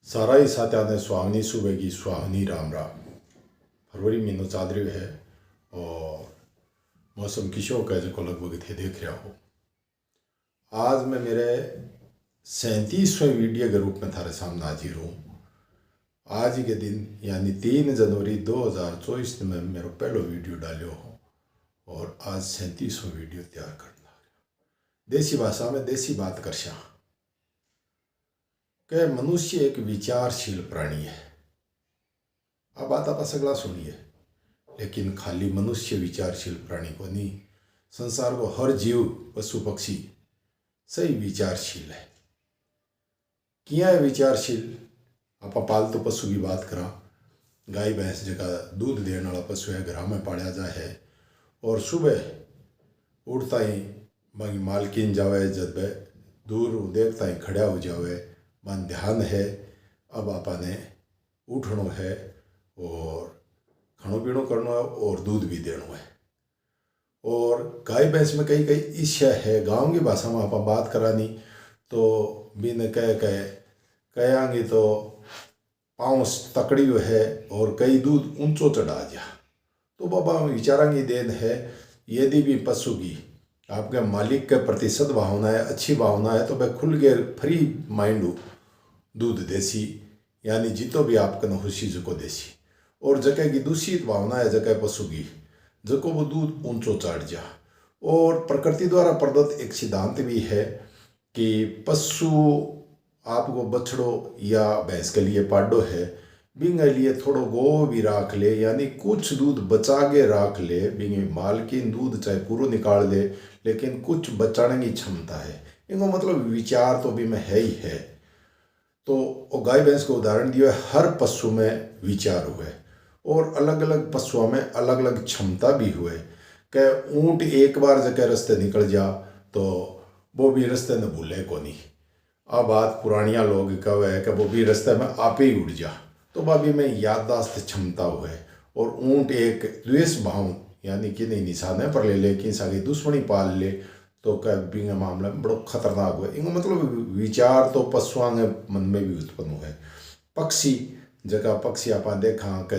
सारा ही सात्याने सुहावनी सुबह की सुहावनी राम राम। फरवरी महीनों चाल रही है और मौसम किशो का जो लगभग थे देख रहा हो। आज मैं मेरे 37वें वीडियो के रूप में थारे सामने हाजिर हूँ। आज के दिन यानी 3 जनवरी 2024 में मेरा पहला वीडियो डालियो हो और आज 37वां वीडियो तैयार करना। देसी भाषा में देसी बात कर शा कि मनुष्य एक विचारशील प्राणी है। अब बात आप सगला सुनिए, लेकिन खाली मनुष्य विचारशील प्राणी को नहीं, संसार को हर जीव पशु पक्षी सही विचारशील है। किया है विचारशील? आप पालतू पशु की बात करा, गाय भैंस जगह दूध देने वाला पशु है, घर में पाया जाए है और सुबह उठता ही बाकी मालकिन जावे, जब दूर देखता ही खड़ा हो जावे, मन ध्यान है अब आपने उठनो है और खानो पीनो करना है और दूध भी देना है। और गाय भैंस में कई कई ईर्ष्या है। गांव की भाषा में आप बात करानी तो बिन कहेंगे तो पाँव तकड़ी है और कई दूध ऊंचो चढ़ा जा। तो बाबा विचारांगी देन है, यदि भी पशु की आपके मालिक के प्रति सद्भावना है, अच्छी भावना है, तो वह खुल के फ्री माइंड दूध देसी, यानी जितो भी आपके खुशी जको देसी। और जगह की दूषित भावना है जगह पशु की, जको वो दूध ऊंचो चढ़ जा। और प्रकृति द्वारा प्रदत्त एक सिद्धांत भी है कि पशु आपको बछड़ो या भैंस के लिए पाडो है, बिंगे लिए थोड़ो गो भी राख ले, यानी कुछ दूध बचा के राख ले। बिंगे मालकिन दूध चाहे पूरा निकाल दे, लेकिन कुछ बचाने की क्षमता है। इनको मतलब विचार तो भी में है ही है। तो गाय भैंस को उदाहरण दिया है, हर पशु में विचार हुए और अलग अलग पशुओं में अलग अलग क्षमता भी हुए। कि ऊँट एक बार जगह रास्ते निकल जा तो वो भी रास्ते न भूले को नहीं। अब बात पुरानिया लोग कहे है कि वो भी रास्ते में आप ही उड़ जा, तो बाबी में याददाश्त क्षमता हुए। और ऊँट एक द्वेष भाव यानी कि नहीं निशाने पर ले लेकिन सारी दुश्मनी पाल ले तो कभी मामला में बड़ो खतरनाक हुए। इनको मतलब विचार तो पशुओं के मन में भी उत्पन्न हुए। पक्षी जगह पक्षी आप देखा कि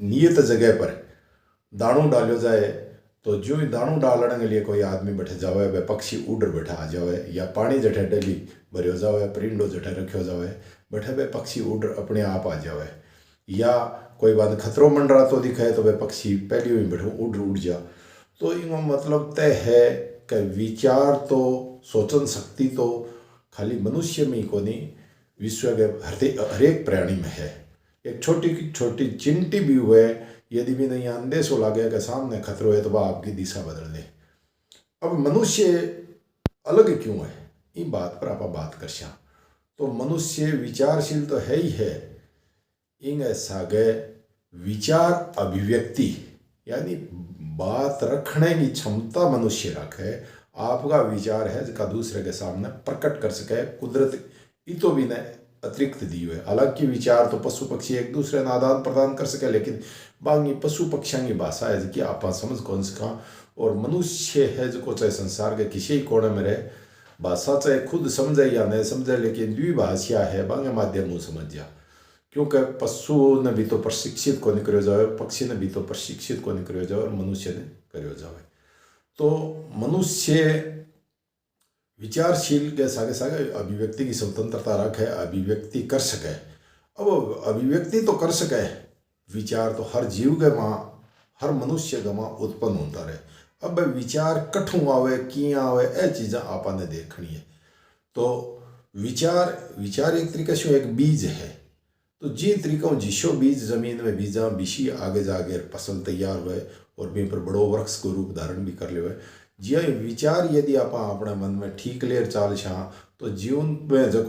नियत जगह पर दाणू डालो जाए तो जो ही दाणू डालने के लिए कोई आदमी बैठे जावे, वह पक्षी उड़ बैठा आ जावे, या पानी जठे डेली भरियो जावे, परिंडो जठे रखियो जावे, बैठे वह पक्षी उड़ अपने आप आ जावे। या कोई बात खतरो मंडरा तो दिखाए तो वह पक्षी पहले ही बैठो उड़ जा। तो इनको मतलब तय है कि विचार तो सोचन शक्ति तो खाली मनुष्य में ही को नहीं, विश्व के हरेक प्राणी में है। एक छोटी छोटी चिंटी भी हुए, यदि भी नहीं अंदेश हो लगे कि सामने खतरो है तो वह आपकी दिशा बदल दे। अब मनुष्य अलग क्यों है, इन बात पर आप बात कर शा। तो मनुष्य विचारशील तो है ही है, इन सागे विचार अभिव्यक्ति यानी बात रखने की क्षमता मनुष्य रखे। आपका विचार है जिसका दूसरे के सामने प्रकट कर सके, कुदरत इतो भी ने अतिरिक्त दी हुए। हालांकि विचार तो पशु पक्षी एक दूसरे ने आदान प्रदान कर सके, लेकिन बाकी पशु पक्षियों की भाषा है जिसकी आप समझ कौन सका। और मनुष्य है जो चाहे संसार के किसी कोने में रहे, भाषा चाहे खुद समझे या नहीं समझे, लेकिन द्विभाषा है, बांगे माध्यम समझ जा। क्योंकि पशु ने भी तो प्रशिक्षित को नहीं करो जाए, पक्षी ने भी तो प्रशिक्षित को नहीं करो जाए, और मनुष्य ने करो जाए। तो मनुष्य विचारशील के सागे सागे अभिव्यक्ति की स्वतंत्रता रखे, अभिव्यक्ति कर सके। अब अभिव्यक्ति तो कर सके, विचार तो हर जीव के माँ, हर मनुष्य के माँ उत्पन्न होता रहे। अब विचार कठू आवे कि आवे, ये चीज़ें आपने देखनी है। तो विचार एक तरीके से एक बीज है। तो जी तरीकों जिसो बीज जमीन में बीजा बिशी आगे जाके फसल तैयार हुए और भी पर बड़ो वृक्ष को रूप धारण भी कर ले। जी विचार यदि आप अपने मन में ठीक लेर चाल छा तो जीवन में जो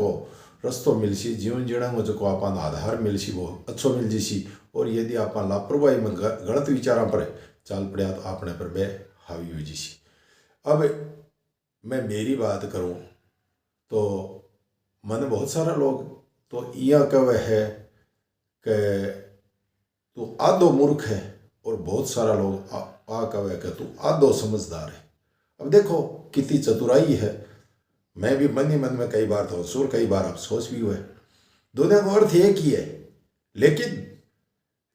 रस्तो मिलसी, जीवन जीने में जो आप आधार मिलसी वो अच्छो मिल जीसी। और यदि आप लापरवाही में गलत विचारों पर चाल पड़ा तो अपने पर बे हावी हो जीसी। अब मैं मेरी बात करूँ तो मन बहुत सारा लोग तो यह कहे है कि तू आधो मूर्ख है, और बहुत सारा लोग आ कहे कि तू आधो समझदार है। अब देखो कितनी चतुराई है। मैं भी मन ही मन में कई बार तो सोच, कई बार अफसोस भी हुए। दोनों का अर्थ एक ही है, लेकिन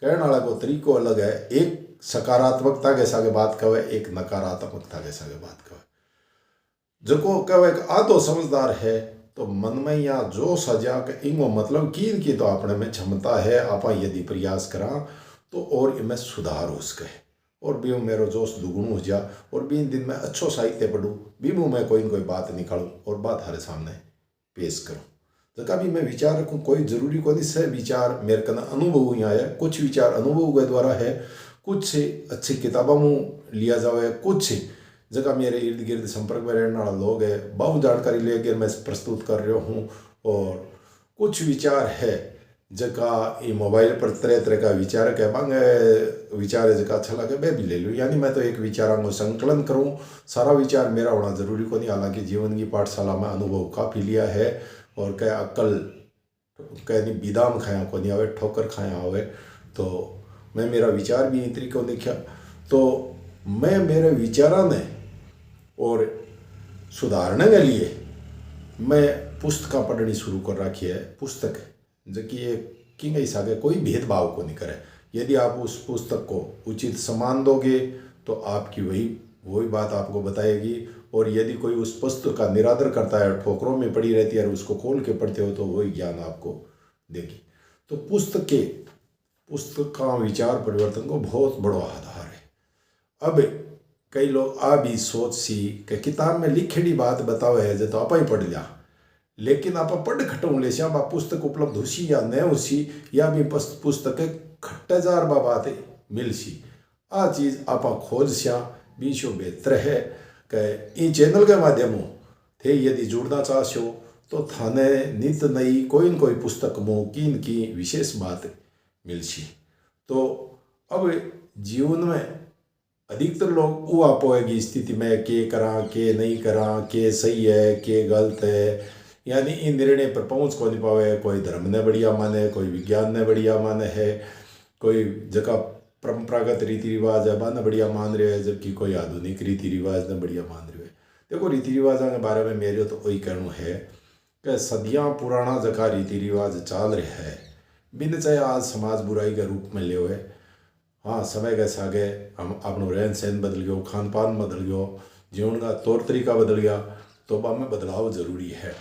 कहने वाला को तरीको अलग है। एक सकारात्मकता के साथ बात कहे, एक नकारात्मकता के साथ बात कहे। जो कहे आधो समझदार है तो मन में या जो सजा के इंगो मतलब की तो अपने में क्षमता है, आप यदि प्रयास करा तो और इनमें सुधार हो सके और भी मेरो जोश दुगुण हो जा और भी दिन में अच्छो साहित्य पढ़ूँ, भी मैं कोई न कोई बात निकालूँ और बात हमारे सामने पेश करूँ। जगह भी मैं विचार रखूँ, कोई जरूरी को नहीं से विचार मेरे कना अनुभव यहाँ है, कुछ विचार अनुभव के द्वारा है, कुछ अच्छी किताबों में लिया जाए, कुछ जगह मेरे इर्द गिर्द संपर्क में रहने वाला लोग है बहुत जानकारी लेकर मैं प्रस्तुत कर रहा हूँ। और कुछ विचार है जगह ये मोबाइल पर तरह तरह का विचार है, मांगे विचार है जगह अच्छा लगे मैं भी ले लूँ, यानी मैं तो एक विचारों को संकलन करूँ। सारा विचार मेरा होना जरूरी को नहीं, हालांकि जीवन की पाठशाला में अनुभव काफ़ी लिया है और कह अक्ल कह नहीं बिदाम खाया को नहीं आवे, ठोकर खाया आवे, तो मैं मेरा विचार भी इन तरीके देखा। तो मैं मेरे विचारों ने और सुधारने के लिए मैं पुस्तक पढ़नी शुरू कर रखी है। पुस्तक जो कि ये किंग हिसाब के कोई भेदभाव को नहीं करे। यदि आप उस पुस्तक को उचित सम्मान दोगे तो आपकी वही बात आपको बताएगी, और यदि कोई उस पुस्तक का निरादर करता है, ठोकरों में पड़ी रहती है और उसको खोल के पढ़ते हो तो वही ज्ञान आपको देगी। तो पुस्तक का विचार परिवर्तन को बहुत बड़ा आधार है। अब कई लोग आ भी सोच सी कि किताब में लिखेड़ी बात बताओ है जो तो आप ही पढ़ लिया, लेकिन आप पढ़ खटों ले श्याम आप पुस्तक उपलब्ध होशी या न होशी, या भी पुस्तक खट्टाजार बात मिल सी, आ चीज़ आप खोज श्या बीशो बेहतर है कि इन चैनल के माध्यम थे यदि जुड़ना चाहो तो थाने नित नई कोई न कोई पुस्तक मो की विशेष बात मिल सी। तो अब जीवन में अधिकतर लोग वो आपोएगी स्थिति में के करा के नहीं करा, के सही है के गलत है, यानी इन निर्णय पर पहुँच को नहीं पावे। कोई धर्म ने बढ़िया माने, कोई विज्ञान ने बढ़िया माने है, कोई जगह परंपरागत रीति रिवाज है बाने बढ़िया मान रहे है, जबकि कोई आधुनिक रीति रिवाज ने बढ़िया मान रहे है। देखो रीति रिवाजों के बारे में मेरे तो वही कहना है कि सदियाँ पुराना जगह रीति रिवाज चल रहा है, बिन चाहे आज समाज बुराई के रूप में ले हुए। हाँ, समय के सागे हम अपनो रहन सहन बदल गयो, खान पान बदल गयो, जीवन का तौर तरीका बदल गया, तो अब में बदलाव जरूरी है।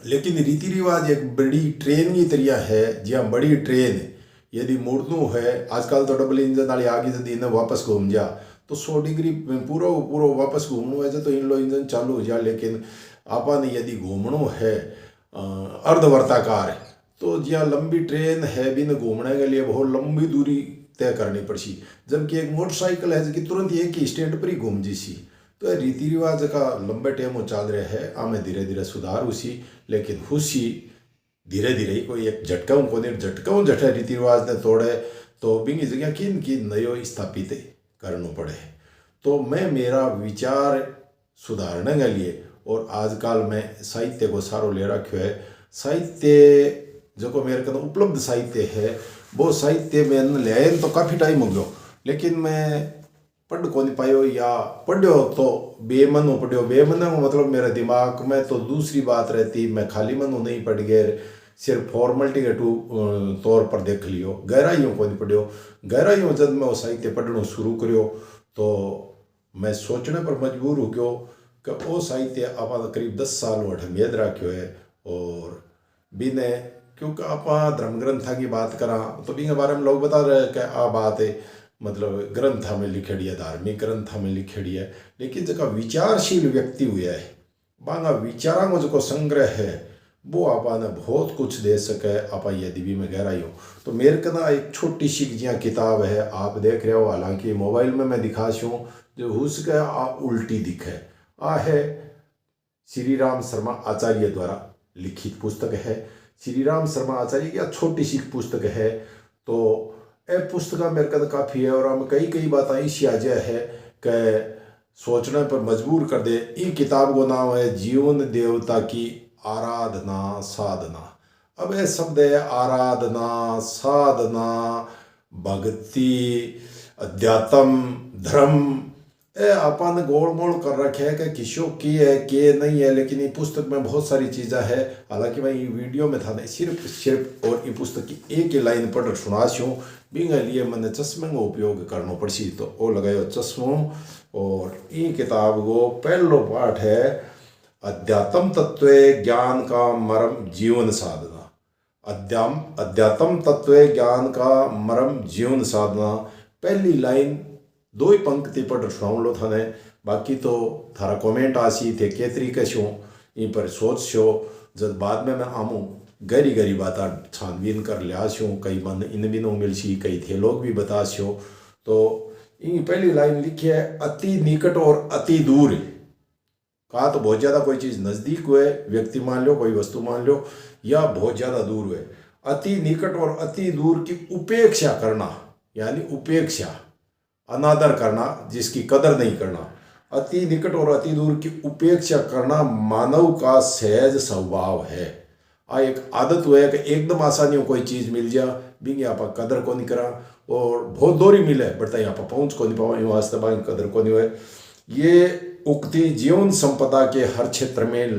लेकिन रीति रिवाज एक बड़ी ट्रेन की तरह है, जहाँ बड़ी ट्रेन यदि मुड़नू है, आजकल तो डबल इंजन वाली आगे यदि इन्हें वापस घूम जा तो 100 डिग्री पूरा वापस घूमना है तो इन लो इंजन चालू हो जा। लेकिन आपने यदि घूमना है अर्धवर्ताकार तो जहाँ लंबी ट्रेन है बिन घूमने के लिए बहुत लंबी दूरी तय करनी पड़सी, जबकि एक मोटरसाइकिल है जो तुरंत एक ही स्टैंड पर ही घूम जीसी। तो रीति रिवाज का लंबे टाइम वो चल रहा है, आमें धीरे धीरे सुधार हुसी, लेकिन हुसी धीरे धीरे ही कोई एक झटकाऊँ को नहीं झटकाऊँ जठे रीति रिवाज ने तोड़े तो बिंगी जगह किन नयो स्थापित करना पड़े। तो मैं मेरा विचार सुधारने के लिए और आजकल मैं साहित्य को सारो ले रखो है। साहित्य जो मेरे को उपलब्ध साहित्य है वो साहित्य में ले तो काफ़ी टाइम हो गयो, लेकिन मैं पढ़ को नहीं पायो या पढ़ो तो बेमनो पढ़ो। बेमनो मतलब मेरे दिमाग में तो दूसरी बात रहती, मैं खाली मनो नहीं पढ़ गए, सिर्फ फॉर्मेलिटी के तौर पर देख लियो, गहराइयों को नहीं पढ़ियो। गहराइयों जब मैं वो साहित्य पढ़ना शुरू करियो तो मैं सोचने पर मजबूर हो गयो कि वो साहित्य आप करीब 10 साल वठ याद रखो है। और बिने क्योंकि आप धर्म ग्रंथा की बात करा तो बिंगे बारे में लोग बता रहे हैं कि आ बात है मतलब ग्रंथा में लिखेड़ी है, धार्मिक ग्रंथा में लिखेड़ी है, लेकिन जगह विचारशील व्यक्ति हुआ है बांगा विचारा में जो संग्रह है वो आपने बहुत कुछ दे सके। आप यदि भी में गहराई हो तो मेरे को ना एक छोटी सी जिया किताब है आप देख रहे हो, हालांकि मोबाइल में मैं दिखाशूँ जो उसके आ उल्टी दिखे आ है श्री राम शर्मा आचार्य द्वारा लिखित पुस्तक है। श्री राम शर्मा आचार्य की छोटी सी पुस्तक है, तो ये पुस्तक मेरे को काफ़ी है और हम कई बात ऐसी आ जाए है कि सोचने पर मजबूर कर दे। ये किताब को नाम है जीवन देवता की आराधना साधना। अब ये शब्द है आराधना साधना भक्ति अध्यात्म धर्म, अपन गोल मोल कर रखे है कि किसो की है के नहीं है, लेकिन ये पुस्तक में बहुत सारी चीज़ें है। हालांकि मैं ये वीडियो में था सिर्फ और ये पुस्तक की एक ही लाइन पढ़ सुना छूँ, बिंग लिए मैंने चश्मे का उपयोग करना पड़सी, तो वो लगायो चश्मों। और ये किताब को पहलो पाठ है अध्यात्म तत्व ज्ञान का मर्म जीवन साधना। अध्यात्म तत्व ज्ञान का मर्म जीवन साधना, पहली लाइन दो ही पंक्ति पढ़ सुनाऊँ लो थाने, बाकी तो थारा कमेंट आसी थे के तरीके से इन पर सोच छो। जब बाद में मैं आमूँ गहरी गहरी बात छानबीन कर लिया छूँ, कई मन इन भी नो मिलसी, कई थे लोग भी बता छो। तो इन पहली लाइन लिखी है अति निकट और अति दूर। कहा तो बहुत ज़्यादा कोई चीज़ नज़दीक हुए, व्यक्ति मान लो, कोई वस्तु मान लो, या बहुत ज़्यादा दूर हुए। अति निकट और अति दूर की उपेक्षा करना, यानी उपेक्षा अनादर करना, जिसकी कदर नहीं करना। अति निकट और अति दूर की उपेक्षा करना मानव का सहज स्वभाव है। आ एक आदत हुआ है कि एकदम आसानी हो कोई चीज़ मिल जा, बिंग आप कदर को नहीं करा, और बहुत दूरी मिले बट यहाँ पर पहुँच को नहीं पावा, इन वास्ते कदर को नहीं हुए। ये उक्ति जीवन संपदा के हर क्षेत्र में